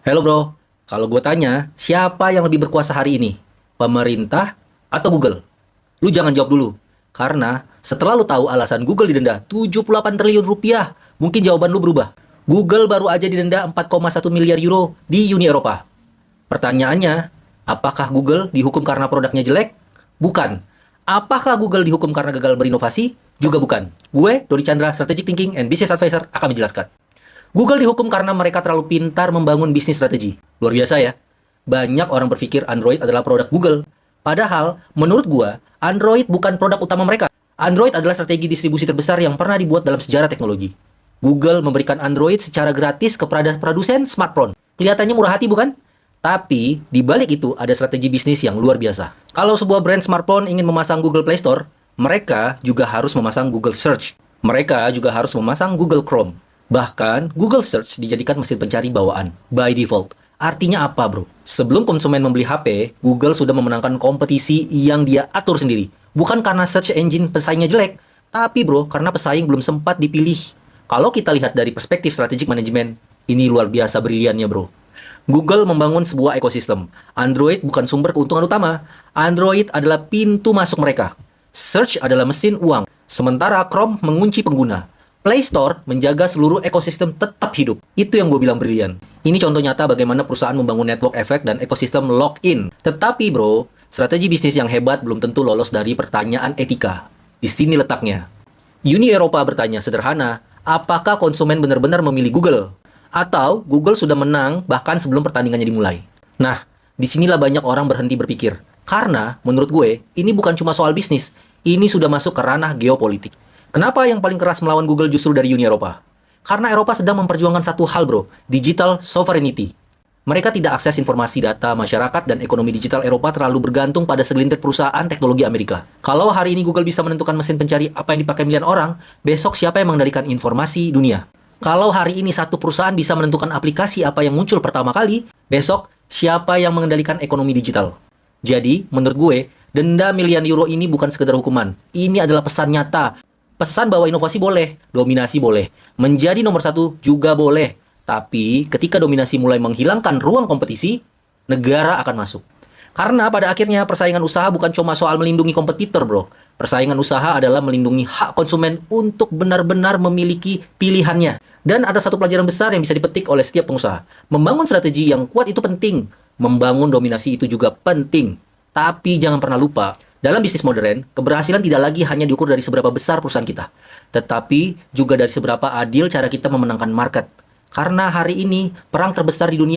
Hello bro, kalau gue tanya, siapa yang lebih berkuasa hari ini? Pemerintah atau Google? Lu jangan jawab dulu. Karena setelah lu tahu alasan Google didenda 78 triliun rupiah, mungkin jawaban lu berubah. Google baru aja didenda 4,1 miliar euro di Uni Eropa. Pertanyaannya, apakah Google dihukum karena produknya jelek? Bukan. Apakah Google dihukum karena gagal berinovasi? Juga bukan. Gue, Dodi Chandra, Strategic Thinking and Business Advisor, akan menjelaskan. Google dihukum karena mereka terlalu pintar membangun bisnis strategi. Luar biasa ya. Banyak orang berpikir Android adalah produk Google. Padahal, menurut gua, Android bukan produk utama mereka. Android adalah strategi distribusi terbesar yang pernah dibuat dalam sejarah teknologi. Google memberikan Android secara gratis kepada produsen smartphone. Kelihatannya murah hati bukan? Tapi, di balik itu ada strategi bisnis yang luar biasa. Kalau sebuah brand smartphone ingin memasang Google Play Store, mereka juga harus memasang Google Search. Mereka juga harus memasang Google Chrome. Bahkan, Google Search dijadikan mesin pencari bawaan, by default. Artinya apa, bro? Sebelum konsumen membeli HP, Google sudah memenangkan kompetisi yang dia atur sendiri. Bukan karena search engine pesaingnya jelek, tapi bro, karena pesaing belum sempat dipilih. Kalau kita lihat dari perspektif strategic management, ini luar biasa briliannya, bro. Google membangun sebuah ekosistem. Android bukan sumber keuntungan utama. Android adalah pintu masuk mereka. Search adalah mesin uang, sementara Chrome mengunci pengguna. Play Store menjaga seluruh ekosistem tetap hidup. Itu yang gue bilang brilian. Ini contoh nyata bagaimana perusahaan membangun network effect dan ekosistem lock-in. Tetapi bro, strategi bisnis yang hebat belum tentu lolos dari pertanyaan etika. Di sini letaknya. Uni Eropa bertanya sederhana, apakah konsumen benar-benar memilih Google? Atau Google sudah menang bahkan sebelum pertandingannya dimulai? Nah, disinilah banyak orang berhenti berpikir. Karena menurut gue, ini bukan cuma soal bisnis. Ini sudah masuk ke ranah geopolitik. Kenapa yang paling keras melawan Google justru dari Uni Eropa? Karena Eropa sedang memperjuangkan satu hal bro, digital sovereignty. Mereka tidak akses informasi data masyarakat dan ekonomi digital Eropa terlalu bergantung pada segelintir perusahaan teknologi Amerika. Kalau hari ini Google bisa menentukan mesin pencari apa yang dipakai miliar orang, besok siapa yang mengendalikan informasi dunia? Kalau hari ini satu perusahaan bisa menentukan aplikasi apa yang muncul pertama kali, besok siapa yang mengendalikan ekonomi digital? Jadi, menurut gue, denda miliar euro ini bukan sekedar hukuman. Ini adalah pesan nyata. Pesan bahwa inovasi boleh, dominasi boleh. Menjadi nomor satu juga boleh. Tapi ketika dominasi mulai menghilangkan ruang kompetisi, negara akan masuk. Karena pada akhirnya persaingan usaha bukan cuma soal melindungi kompetitor bro. Persaingan usaha adalah melindungi hak konsumen untuk benar-benar memiliki pilihannya. Dan ada satu pelajaran besar yang bisa dipetik oleh setiap pengusaha. Membangun strategi yang kuat itu penting. Membangun dominasi itu juga penting. Tapi jangan pernah lupa, dalam bisnis modern, keberhasilan tidak lagi hanya diukur dari seberapa besar perusahaan kita, tetapi juga dari seberapa adil cara kita memenangkan market. Karena hari ini, perang terbesar di dunia